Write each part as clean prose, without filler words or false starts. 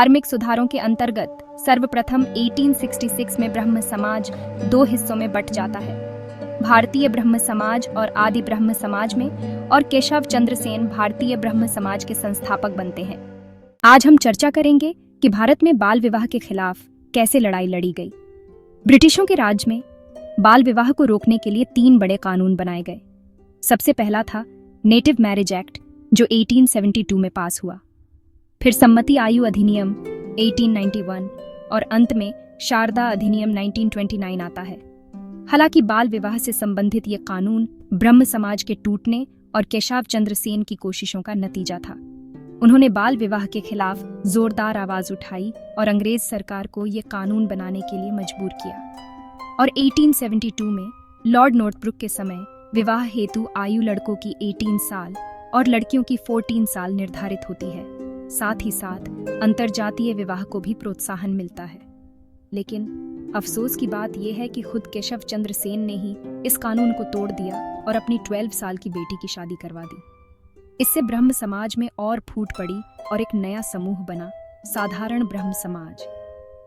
धार्मिक सुधारों के अंतर्गत सर्वप्रथम 1866 में ब्रह्म समाज 2 हिस्सों में बंट जाता है, भारतीय ब्रह्म समाज और आदि ब्रह्म समाज में, और केशव चंद्र सेन भारतीय ब्रह्म समाज के संस्थापक बनते हैं। आज हम चर्चा करेंगे कि भारत में बाल विवाह के खिलाफ कैसे लड़ाई लड़ी गई। ब्रिटिशों के राज में बाल विवाह को रोकने के लिए 3 बड़े कानून बनाए गए। सबसे पहला था नेटिव मैरिज एक्ट, जो 1872 में पास हुआ। फिर सम्मति आयु अधिनियम 1891 और अंत में शारदा अधिनियम 1929 आता है। हालांकि बाल विवाह से संबंधित ये कानून ब्रह्म समाज के टूटने और केशव चंद्र सेन की कोशिशों का नतीजा था। उन्होंने बाल विवाह के खिलाफ जोरदार आवाज उठाई और अंग्रेज सरकार को ये कानून बनाने के लिए मजबूर किया। और 1872 में लॉर्ड नॉर्थब्रुक के समय विवाह हेतु आयु लड़कों की 18 साल और लड़कियों की 14 साल निर्धारित होती है। साथ ही साथ अंतरजातीय विवाह को भी प्रोत्साहन मिलता है। लेकिन अफसोस की बात यह है कि खुद केशव चंद्र सेन ने ही इस कानून को तोड़ दिया और अपनी 12 साल की बेटी की शादी करवा दी। इससे ब्रह्म समाज में और फूट पड़ी और एक नया समूह बना, साधारण ब्रह्म समाज।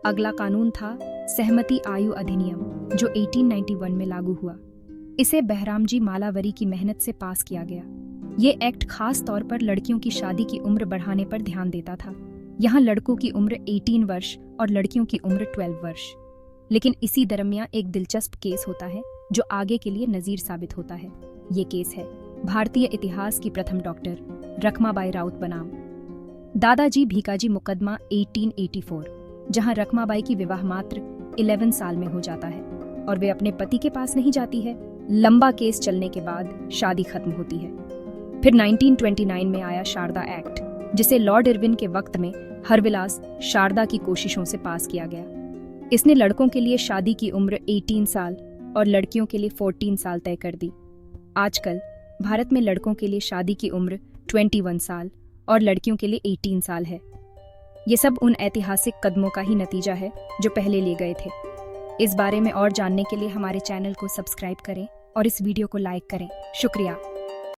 अगला कानून था सहमति आयु अधिनियम, जो 1891 में लागू हुआ। इसे बहरामजी मालावरी की मेहनत से पास किया गया। ये एक्ट खास तौर पर लड़कियों की शादी की उम्र बढ़ाने पर ध्यान देता था। यहाँ लड़कों की उम्र 18 वर्ष और लड़कियों की उम्र 12 वर्ष। लेकिन इसी दरमियान एक दिलचस्प केस होता है जो आगे के लिए नजीर साबित होता है। ये केस है भारतीय इतिहास की प्रथम डॉक्टर रखमाबाई राउत बनाम दादाजी भीकाजी मुकदमा 1884, जहां रखमाबाई की विवाह मात्र 11 साल में हो जाता है और वे अपने पति के पास नहीं जाती है। लंबा केस चलने के बाद शादी खत्म होती है। फिर 1929 में आया शारदा एक्ट, जिसे लॉर्ड इरविन के वक्त में हरविलास शारदा की कोशिशों से पास किया गया। इसने लड़कों के लिए शादी की उम्र 18 साल और लड़कियों के लिए 14 साल तय कर दी। आजकल भारत में लड़कों के लिए शादी की उम्र 21 साल और लड़कियों के लिए 18 साल है। ये सब उन ऐतिहासिक कदमों का ही नतीजा है जो पहले लिए गए थे। इस बारे में और जानने के लिए हमारे चैनल को सब्सक्राइब करें और इस वीडियो को लाइक करें। शुक्रिया।